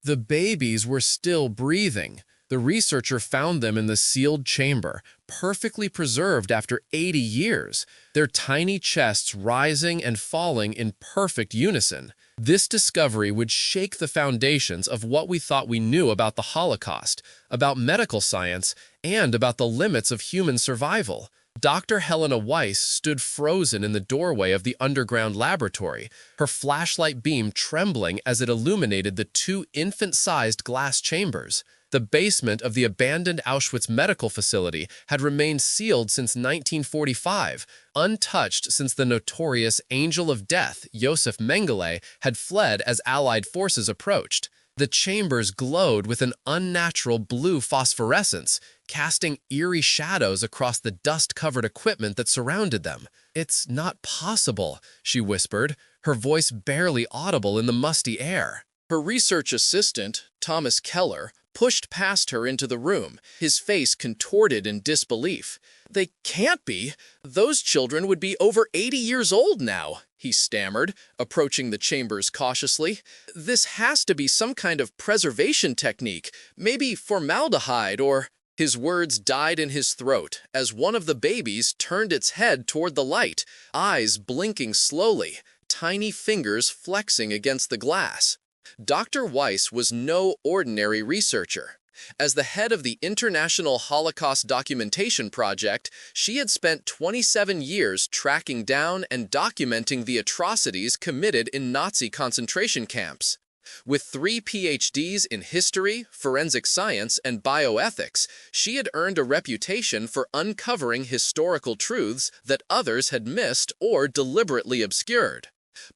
The babies were still breathing. The researcher found them in the sealed chamber, perfectly preserved after 80 years, their tiny chests rising and falling in perfect unison. This discovery would shake the foundations of what we thought we knew about the Holocaust, about medical science, and about the limits of human survival. Dr. Helena Weiss stood frozen in the doorway of the underground laboratory, her flashlight beam trembling as it illuminated the two infant-sized glass chambers. The basement of the abandoned Auschwitz medical facility had remained sealed since 1945, untouched since the notorious Angel of Death, Josef Mengele, had fled as Allied forces approached. The chambers glowed with an unnatural blue phosphorescence, casting eerie shadows across the dust-covered equipment that surrounded them. "It's not possible," she whispered, her voice barely audible in the musty air. Her research assistant, Thomas Keller, pushed past her into the room, his face contorted in disbelief. "They can't be. Those children would be over 80 years old now," he stammered, approaching the chambers cautiously. "This has to be some kind of preservation technique, maybe formaldehyde or—" His words died in his throat as one of the babies turned its head toward the light, eyes blinking slowly, tiny fingers flexing against the glass. Dr. Weiss was no ordinary researcher. As the head of the International Holocaust Documentation Project, she had spent 27 years tracking down and documenting the atrocities committed in Nazi concentration camps. With 3 PhDs in history, forensic science, and bioethics, she had earned a reputation for uncovering historical truths that others had missed or deliberately obscured.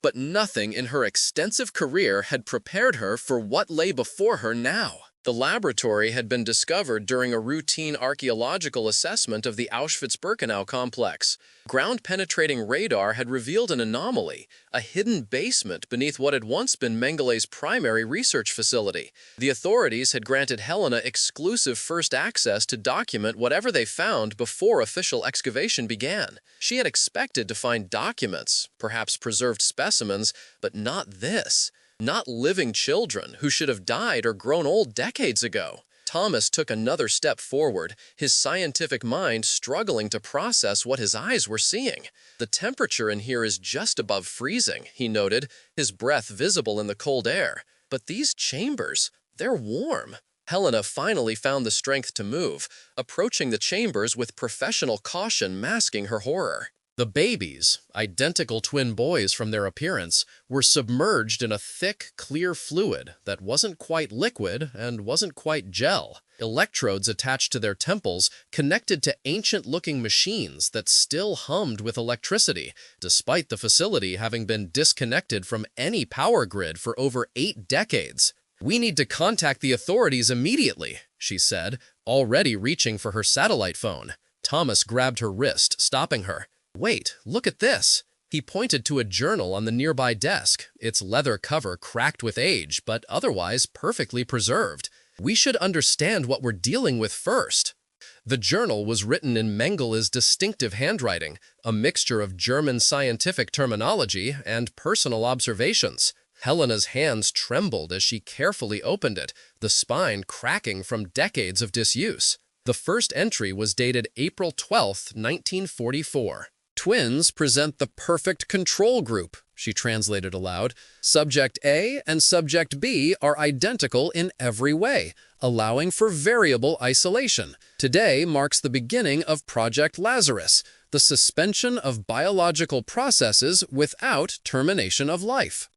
But nothing in her extensive career had prepared her for what lay before her now. The laboratory had been discovered during a routine archaeological assessment of the Auschwitz-Birkenau complex. Ground-penetrating radar had revealed an anomaly, a hidden basement beneath what had once been Mengele's primary research facility. The authorities had granted Helena exclusive first access to document whatever they found before official excavation began. She had expected to find documents, perhaps preserved specimens, but not this. Not living children who should have died or grown old decades ago. Thomas took another step forward, his scientific mind struggling to process what his eyes were seeing. "The temperature in here is just above freezing," he noted, his breath visible in the cold air. "But these chambers, they're warm." Helena finally found the strength to move, approaching the chambers with professional caution masking her horror. The babies, identical twin boys from their appearance, were submerged in a thick, clear fluid that wasn't quite liquid and wasn't quite gel. Electrodes attached to their temples connected to ancient-looking machines that still hummed with electricity, despite the facility having been disconnected from any power grid for over 8 decades. "We need to contact the authorities immediately," she said, already reaching for her satellite phone. Thomas grabbed her wrist, stopping her. "Wait, look at this." He pointed to a journal on the nearby desk, its leather cover cracked with age, but otherwise perfectly preserved. "We should understand what we're dealing with first." The journal was written in Mengele's distinctive handwriting, a mixture of German scientific terminology and personal observations. Helena's hands trembled as she carefully opened it, the spine cracking from decades of disuse. The first entry was dated April 12, 1944. "Twins present the perfect control group," she translated aloud. "Subject A and Subject B are identical in every way, allowing for variable isolation. Today marks the beginning of Project Lazarus, the suspension of biological processes without termination of life."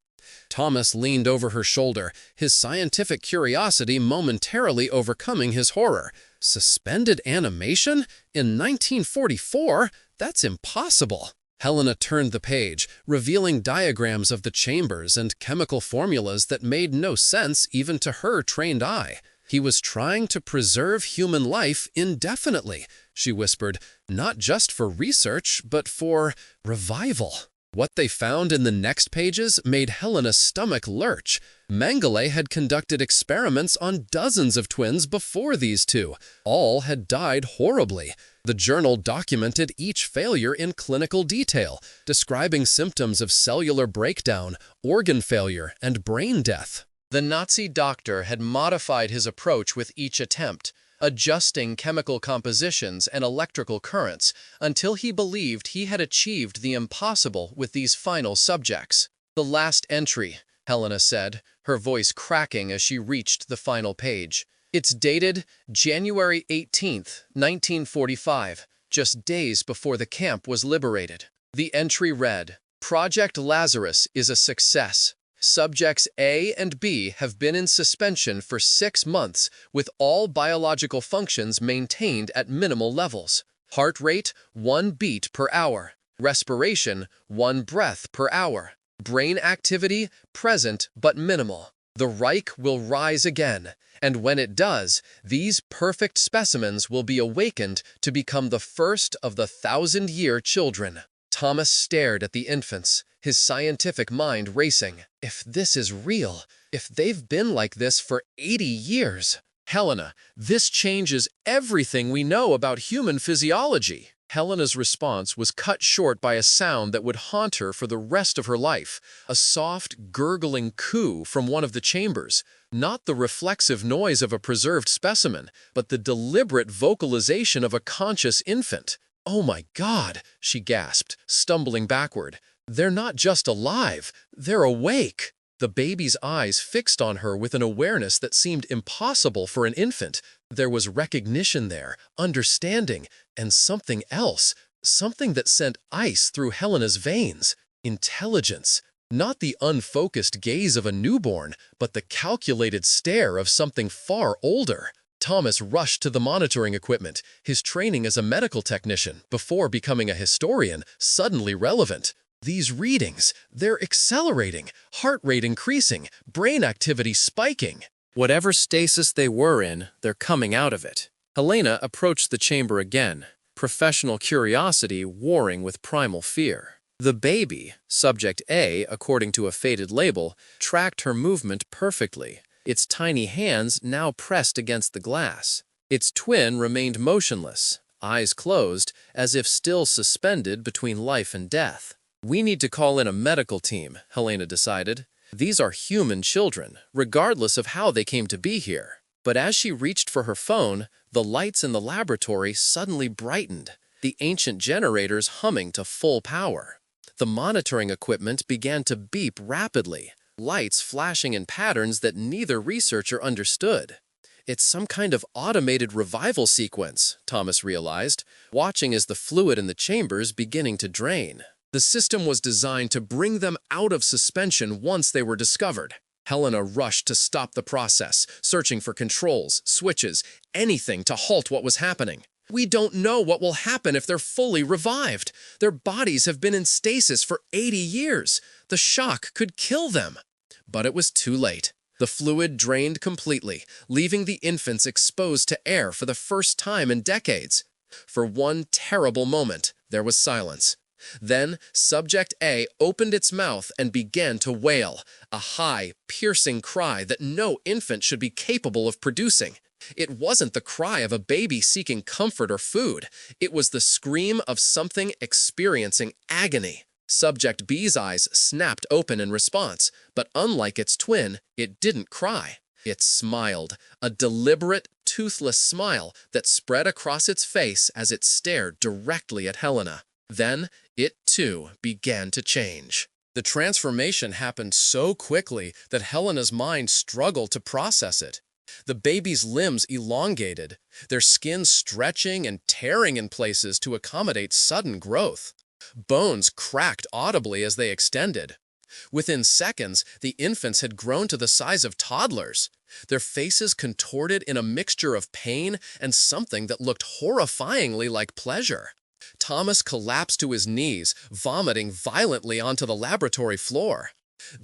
Thomas leaned over her shoulder, his scientific curiosity momentarily overcoming his horror. Suspended animation? In 1944? That's impossible. Helena turned the page, revealing diagrams of the chambers and chemical formulas that made no sense even to her trained eye. "He was trying to preserve human life indefinitely," she whispered, "not just for research, but for revival." What they found in the next pages made Helena's stomach lurch. Mengele had conducted experiments on dozens of twins before these two. All had died horribly. The journal documented each failure in clinical detail, describing symptoms of cellular breakdown, organ failure, and brain death. The Nazi doctor had modified his approach with each attempt, adjusting chemical compositions and electrical currents until he believed he had achieved the impossible with these final subjects. "The last entry," Helena said, her voice cracking as she reached the final page. "It's dated January 18th, 1945, just days before the camp was liberated." The entry read, "Project Lazarus is a success. Subjects A and B have been in suspension for 6 months with all biological functions maintained at minimal levels. Heart rate, 1 beat per hour. Respiration, 1 breath per hour. Brain activity, present but minimal. The Reich will rise again, and when it does, these perfect specimens will be awakened to become the first of the 1,000-year children." Thomas stared at the infants, his scientific mind racing. If this is real, if they've been like this for 80 years... "Helena, this changes everything we know about human physiology." Helena's response was cut short by a sound that would haunt her for the rest of her life, a soft, gurgling coo from one of the chambers. Not the reflexive noise of a preserved specimen, but the deliberate vocalization of a conscious infant. "Oh my God," she gasped, stumbling backward. "They're not just alive, they're awake." The baby's eyes fixed on her with an awareness that seemed impossible for an infant. There was recognition there, understanding, and something else, something that sent ice through Helena's veins. Intelligence. Not the unfocused gaze of a newborn, but the calculated stare of something far older. Thomas rushed to the monitoring equipment, his training as a medical technician before becoming a historian suddenly relevant. These readings, they're accelerating, heart rate increasing, brain activity spiking. Whatever stasis they were in, they're coming out of it. Helena approached the chamber again, professional curiosity warring with primal fear. The baby, subject A, according to a faded label, tracked her movement perfectly, its tiny hands now pressed against the glass. Its twin remained motionless, eyes closed, as if still suspended between life and death. "We need to call in a medical team," Helena decided. "These are human children, regardless of how they came to be here." But as she reached for her phone, the lights in the laboratory suddenly brightened, the ancient generators humming to full power. The monitoring equipment began to beep rapidly, lights flashing in patterns that neither researcher understood. "It's some kind of automated revival sequence," Thomas realized, watching as the fluid in the chambers beginning to drain. The system was designed to bring them out of suspension once they were discovered. Helena rushed to stop the process, searching for controls, switches, anything to halt what was happening. "We don't know what will happen if they're fully revived. Their bodies have been in stasis for 80 years. The shock could kill them." But it was too late. The fluid drained completely, leaving the infants exposed to air for the first time in decades. For one terrible moment, there was silence. Then, Subject A opened its mouth and began to wail, a high, piercing cry that no infant should be capable of producing. It wasn't the cry of a baby seeking comfort or food. It was the scream of something experiencing agony. Subject B's eyes snapped open in response, but unlike its twin, it didn't cry. It smiled, a deliberate, toothless smile that spread across its face as it stared directly at Helena. Then, it too began to change. The transformation happened so quickly that Helena's mind struggled to process it. The baby's limbs elongated, their skin stretching and tearing in places to accommodate sudden growth. Bones cracked audibly as they extended. Within seconds, the infants had grown to the size of toddlers, their faces contorted in a mixture of pain and something that looked horrifyingly like pleasure. Thomas collapsed to his knees, vomiting violently onto the laboratory floor.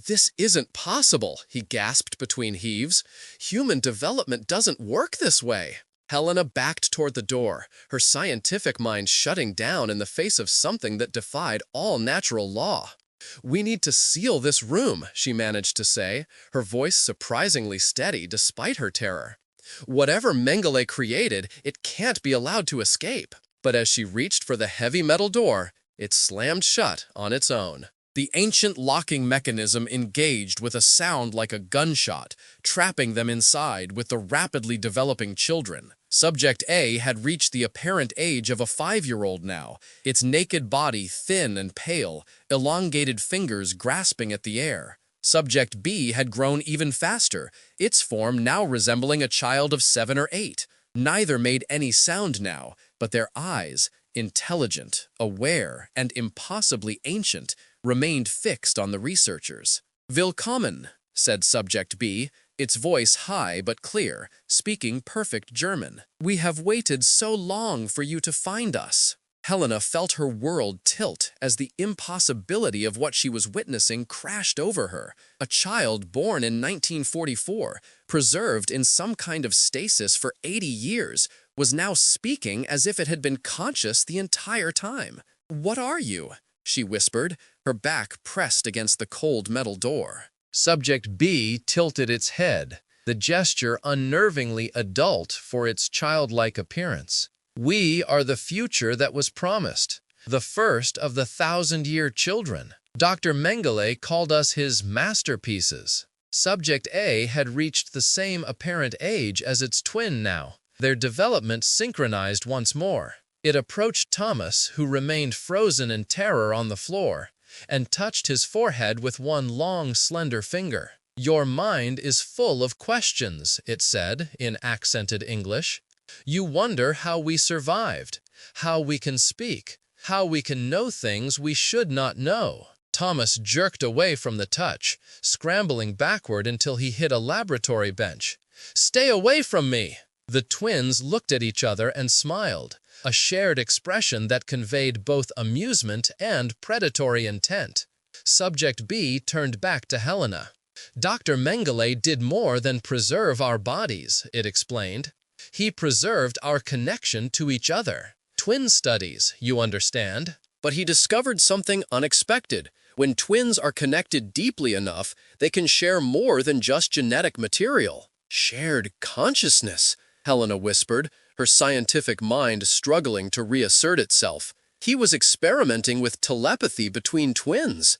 "This isn't possible," he gasped between heaves. "Human development doesn't work this way." Helena backed toward the door, her scientific mind shutting down in the face of something that defied all natural law. "We need to seal this room," she managed to say, her voice surprisingly steady despite her terror. "Whatever Mengele created, it can't be allowed to escape." But as she reached for the heavy metal door, it slammed shut on its own. The ancient locking mechanism engaged with a sound like a gunshot, trapping them inside with the rapidly developing children. Subject A had reached the apparent age of a 5-year-old now, its naked body thin and pale, elongated fingers grasping at the air. Subject B had grown even faster, its form now resembling a child of 7 or 8. Neither made any sound now, but their eyes, intelligent, aware, and impossibly ancient, remained fixed on the researchers. "Willkommen," said Subject B, its voice high but clear, speaking perfect German. "We have waited so long for you to find us." Helena felt her world tilt as the impossibility of what she was witnessing crashed over her. A child born in 1944, preserved in some kind of stasis for 80 years, was now speaking as if it had been conscious the entire time. "What are you?" she whispered, her back pressed against the cold metal door. Subject B tilted its head, the gesture unnervingly adult for its childlike appearance. "We are the future that was promised, the first of the 1,000-year children. Dr. Mengele called us his masterpieces." Subject A had reached the same apparent age as its twin now, their development synchronized once more. It approached Thomas, who remained frozen in terror on the floor, and touched his forehead with one long, slender finger. "Your mind is full of questions," it said in accented English. "You wonder how we survived, how we can speak, how we can know things we should not know." Thomas jerked away from the touch, scrambling backward until he hit a laboratory bench. "Stay away from me!" The twins looked at each other and smiled, a shared expression that conveyed both amusement and predatory intent. Subject B turned back to Helena. "Dr. Mengele did more than preserve our bodies," it explained. "He preserved our connection to each other. Twin studies, you understand." But he discovered something unexpected. When twins are connected deeply enough, they can share more than just genetic material. "Shared consciousness," Helena whispered, her scientific mind struggling to reassert itself. He was experimenting with telepathy between twins.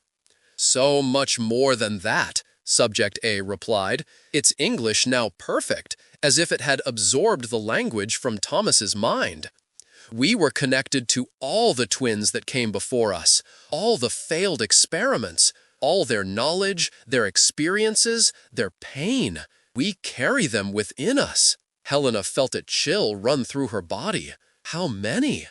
"So much more than that," Subject A replied, its English now perfect, as if it had absorbed the language from Thomas's mind. "We were connected to all the twins that came before us, all the failed experiments, all their knowledge, their experiences, their pain. We carry them within us." Helena felt a chill run through her body. "How many?"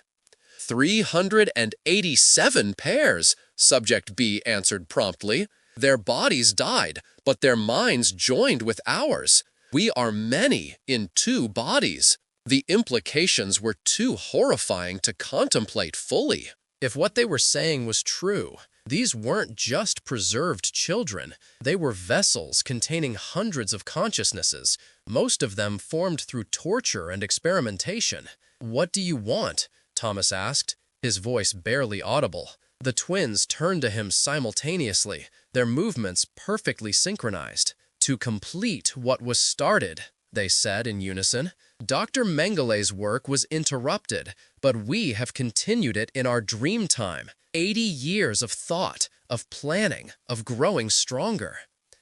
387 pairs, Subject B answered promptly. "Their bodies died, but their minds joined with ours. We are many in 2 bodies. The implications were too horrifying to contemplate fully." If what they were saying was true, these weren't just preserved children. They were vessels containing hundreds of consciousnesses, most of them formed through torture and experimentation. "What do you want?" Thomas asked, his voice barely audible. The twins turned to him simultaneously, their movements perfectly synchronized. "To complete what was started," they said in unison. "Dr. Mengele's work was interrupted, but we have continued it in our dream time. 80 years of thought, of planning, of growing stronger."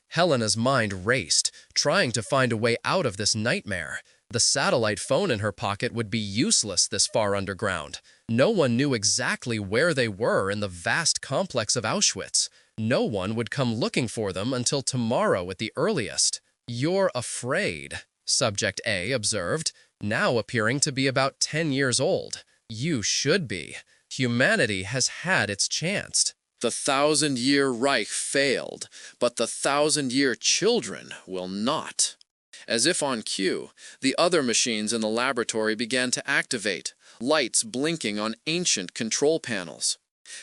Helena's mind raced, trying to find a way out of this nightmare. The satellite phone in her pocket would be useless this far underground. No one knew exactly where they were in the vast complex of Auschwitz. No one would come looking for them until tomorrow at the earliest. "You're afraid," Subject A observed, now appearing to be about 10 years old. "You should be. Humanity has had its chance. The 1,000-year Reich failed, but the 1,000-year children will not." As if on cue, the other machines in the laboratory began to activate, lights blinking on ancient control panels.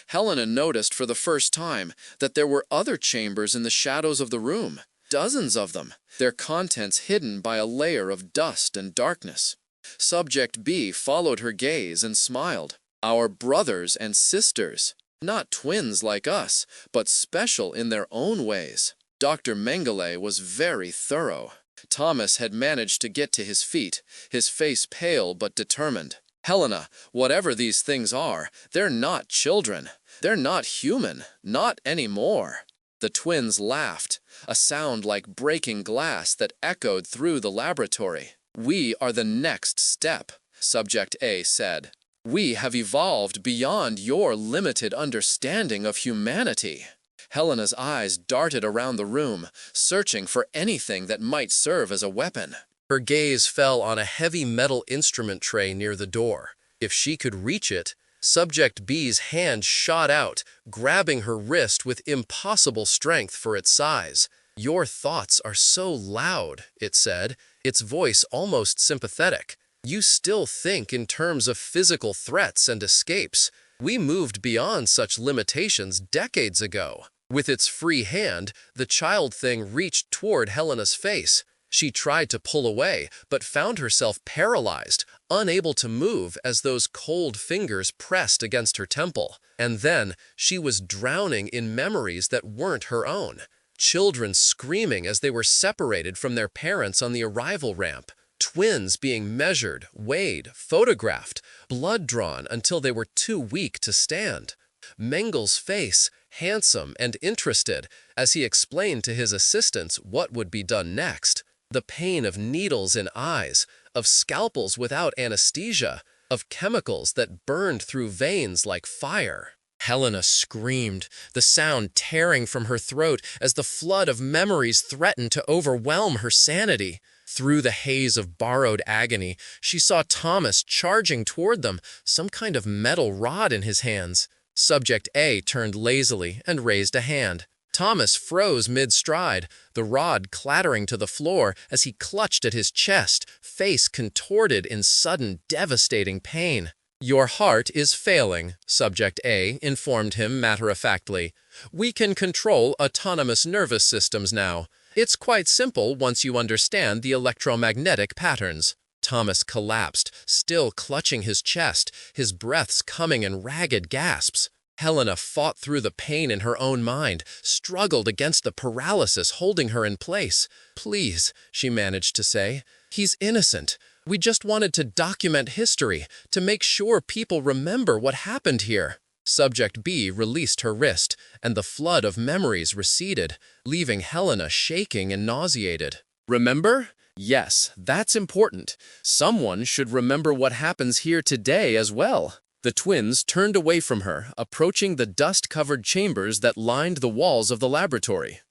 Helena noticed for the first time that there were other chambers in the shadows of the room, dozens of them, their contents hidden by a layer of dust and darkness. Subject B followed her gaze and smiled. "Our brothers and sisters, not twins like us, but special in their own ways." Dr. Mengele was very thorough. Thomas had managed to get to his feet, his face pale but determined. "Helena, whatever these things are, they're not children. They're not human, not anymore. The twins laughed, a sound like breaking glass that echoed through the laboratory. We are the next step, Subject A said. We have evolved beyond your limited understanding of humanity. Helena's eyes darted around the room, searching for anything that might serve as a weapon. Her gaze fell on a heavy metal instrument tray near the door. If she could reach it, Subject B's hand shot out, grabbing her wrist with impossible strength for its size. "Your thoughts are so loud," it said, its voice almost sympathetic. "You still think in terms of physical threats and escapes. We moved beyond such limitations decades ago." With its free hand, the child thing reached toward Helena's face. She tried to pull away, but found herself paralyzed, unable to move as those cold fingers pressed against her temple. And then she was drowning in memories that weren't her own. Children screaming as they were separated from their parents on the arrival ramp. Twins being measured, weighed, photographed, blood drawn until they were too weak to stand. Mengele's face, handsome and interested, as he explained to his assistants what would be done next. The pain of needles in eyes, of scalpels without anesthesia, of chemicals that burned through veins like fire. Helena screamed, the sound tearing from her throat as the flood of memories threatened to overwhelm her sanity. Through the haze of borrowed agony, she saw Thomas charging toward them, some kind of metal rod in his hands. Subject A turned lazily and raised a hand. Thomas froze mid-stride, the rod clattering to the floor as he clutched at his chest, face contorted in sudden, devastating pain. "Your heart is failing," Subject A informed him matter-of-factly. "We can control autonomous nervous systems now. It's quite simple once you understand the electromagnetic patterns." Thomas collapsed, still clutching his chest, his breaths coming in ragged gasps. Helena fought through the pain in her own mind, struggled against the paralysis holding her in place. "Please," she managed to say, "he's innocent. We just wanted to document history, to make sure people remember what happened here." Subject B released her wrist, and the flood of memories receded, leaving Helena shaking and nauseated. "Remember? Yes, that's important. Someone should remember what happens here today as well." The twins turned away from her, approaching the dust-covered chambers that lined the walls of the laboratory.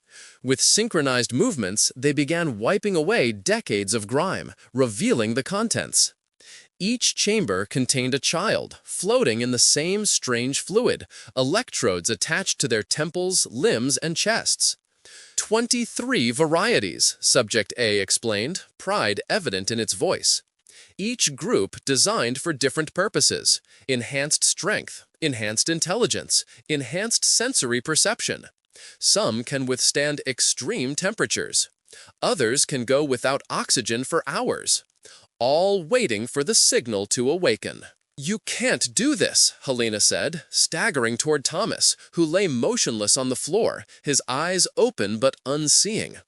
With synchronized movements, they began wiping away decades of grime, revealing the contents. Each chamber contained a child, floating in the same strange fluid, electrodes attached to their temples, limbs, and chests. 23 varieties, Subject A explained, pride evident in its voice. Each group designed for different purposes: enhanced strength, enhanced intelligence, enhanced sensory perception. Some can withstand extreme temperatures. Others can go without oxygen for hours, all waiting for the signal to awaken. "You can't do this," Helena said, staggering toward Thomas, who lay motionless on the floor, his eyes open but unseeing.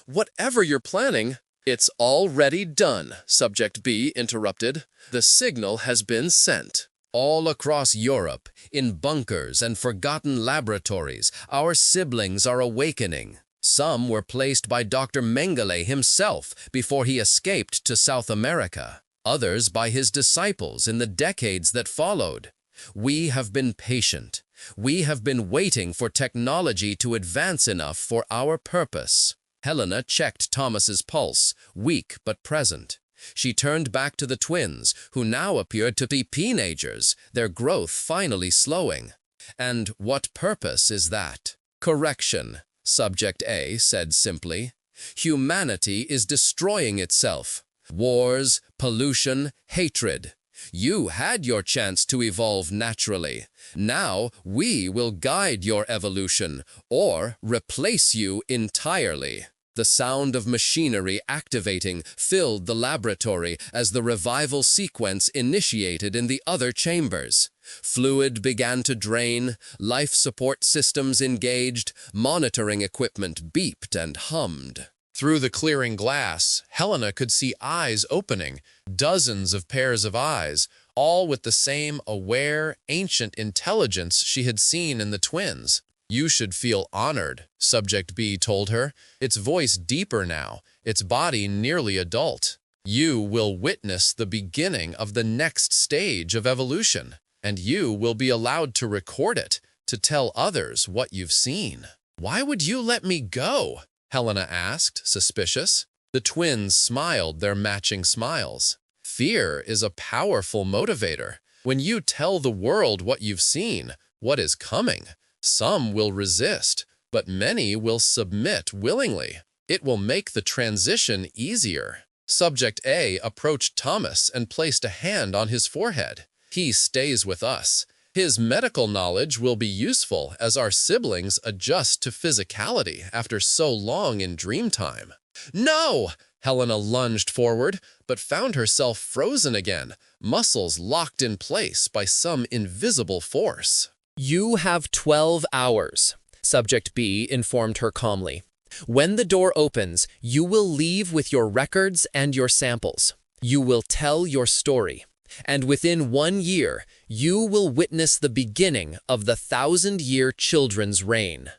"Whatever you're planning—" "It's already done," Subject B interrupted. "The signal has been sent." "All across Europe, in bunkers and forgotten laboratories, our siblings are awakening. Some were placed by Dr. Mengele himself before he escaped to South America. Others by his disciples in the decades that followed. We have been patient. We have been waiting for technology to advance enough for our purpose." Helena checked Thomas's pulse, weak but present. She turned back to the twins, who now appeared to be teenagers, their growth finally slowing. "And what purpose is that?" "Correction," Subject A said simply. "Humanity is destroying itself. Wars, pollution, hatred. You had your chance to evolve naturally. Now we will guide your evolution, or replace you entirely." The sound of machinery activating filled the laboratory as the revival sequence initiated in the other chambers. Fluid began to drain, life support systems engaged, monitoring equipment beeped and hummed. Through the clearing glass, Helena could see eyes opening, dozens of pairs of eyes, all with the same aware, ancient intelligence she had seen in the twins. "You should feel honored," Subject B told her, its voice deeper now, its body nearly adult. "You will witness the beginning of the next stage of evolution, and you will be allowed to record it, to tell others what you've seen." "Why would you let me go?" Helena asked, suspicious. The twins smiled their matching smiles. "Fear is a powerful motivator. When you tell the world what you've seen, what is coming, some will resist, but many will submit willingly. It will make the transition easier." Subject A approached Thomas and placed a hand on his forehead. "He stays with us. His medical knowledge will be useful as our siblings adjust to physicality after so long in dreamtime." "No!" Helena lunged forward, but found herself frozen again, muscles locked in place by some invisible force. "You have 12 hours, Subject B informed her calmly. "When the door opens, you will leave with your records and your samples. You will tell your story. And within 1 year, you will witness the beginning of the 1,000-year children's reign."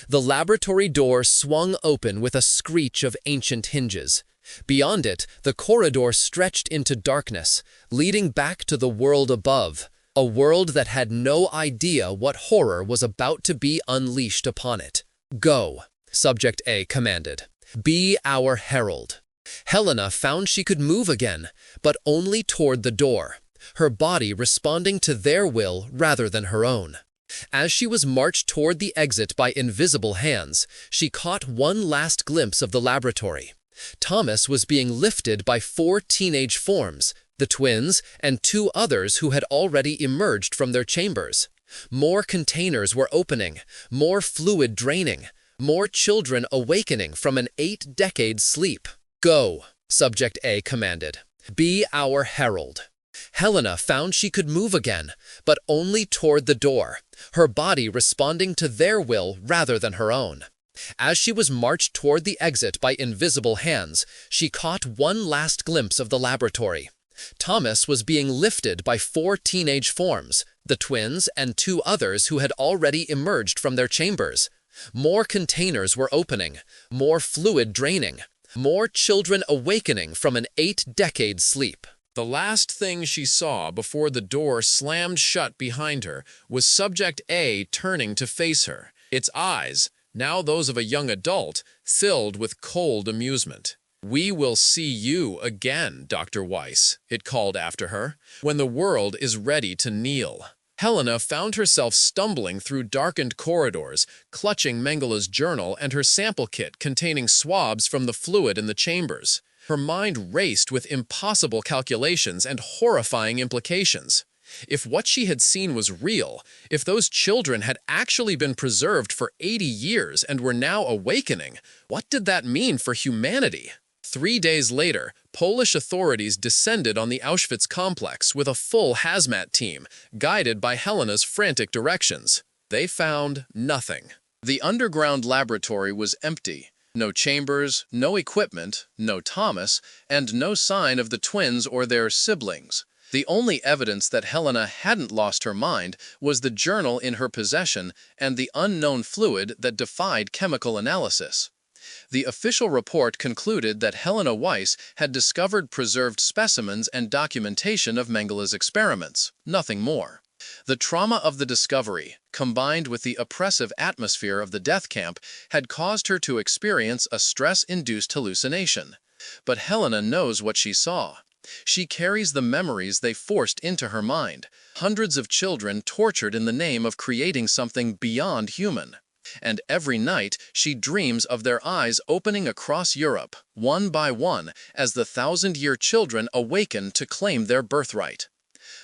The laboratory door swung open with a screech of ancient hinges. Beyond it, the corridor stretched into darkness, leading back to the world above, a world that had no idea what horror was about to be unleashed upon it. "Go," Subject A commanded. "Be our herald." Helena found she could move again, but only toward the door, her body responding to their will rather than her own. As she was marched toward the exit by invisible hands, she caught one last glimpse of the laboratory. Thomas was being lifted by 4 teenage forms, the twins, and 2 others who had already emerged from their chambers. More containers were opening, more fluid draining, more children awakening from an 8-decade sleep. "Go," Subject A commanded. "Be our herald." Helena found she could move again, but only toward the door, her body responding to their will rather than her own. As she was marched toward the exit by invisible hands, she caught one last glimpse of the laboratory. Thomas was being lifted by 4 teenage forms, the twins and 2 others who had already emerged from their chambers. More containers were opening, more fluid draining, more children awakening from an 8-decade sleep. The last thing she saw before the door slammed shut behind her was Subject A turning to face her, its eyes, now those of a young adult, filled with cold amusement. "We will see you again, Dr. Weiss," it called after her, "when the world is ready to kneel." Helena found herself stumbling through darkened corridors, clutching Mengele's journal and her sample kit containing swabs from the fluid in the chambers. Her mind raced with impossible calculations and horrifying implications. If what she had seen was real, if those children had actually been preserved for 80 years and were now awakening, what did that mean for humanity? 3 days later, Polish authorities descended on the Auschwitz complex with a full hazmat team, guided by Helena's frantic directions. They found nothing. The underground laboratory was empty. No chambers, no equipment, no Thomas, and no sign of the twins or their siblings. The only evidence that Helena hadn't lost her mind was the journal in her possession and the unknown fluid that defied chemical analysis. The official report concluded that Helena Weiss had discovered preserved specimens and documentation of Mengele's experiments, nothing more. The trauma of the discovery, combined with the oppressive atmosphere of the death camp, had caused her to experience a stress-induced hallucination. But Helena knows what she saw. She carries the memories they forced into her mind, hundreds of children tortured in the name of creating something beyond human. And every night she dreams of their eyes opening across Europe, one by one, as the 1,000-year children awaken to claim their birthright.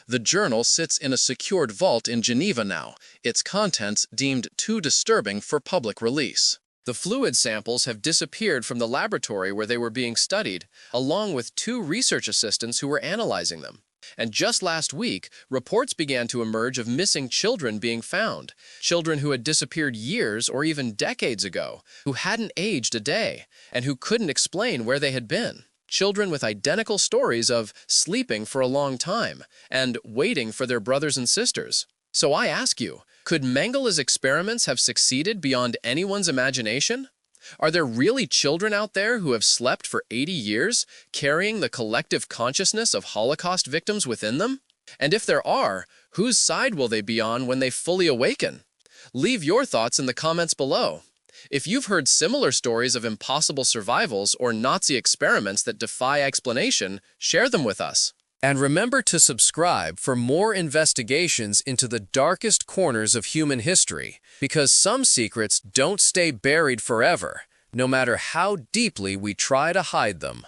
The journal sits in a secured vault in Geneva now, its contents deemed too disturbing for public release. The fluid samples have disappeared from the laboratory where they were being studied, along with 2 research assistants who were analyzing them. And just last week, reports began to emerge of missing children being found, children who had disappeared years or even decades ago, who hadn't aged a day, and who couldn't explain where they had been. Children with identical stories of sleeping for a long time and waiting for their brothers and sisters. So I ask you, could Mengele's experiments have succeeded beyond anyone's imagination? Are there really children out there who have slept for 80 years, carrying the collective consciousness of Holocaust victims within them? And if there are, whose side will they be on when they fully awaken? Leave your thoughts in the comments below. If you've heard similar stories of impossible survivals or Nazi experiments that defy explanation, share them with us. And remember to subscribe for more investigations into the darkest corners of human history, because some secrets don't stay buried forever, no matter how deeply we try to hide them.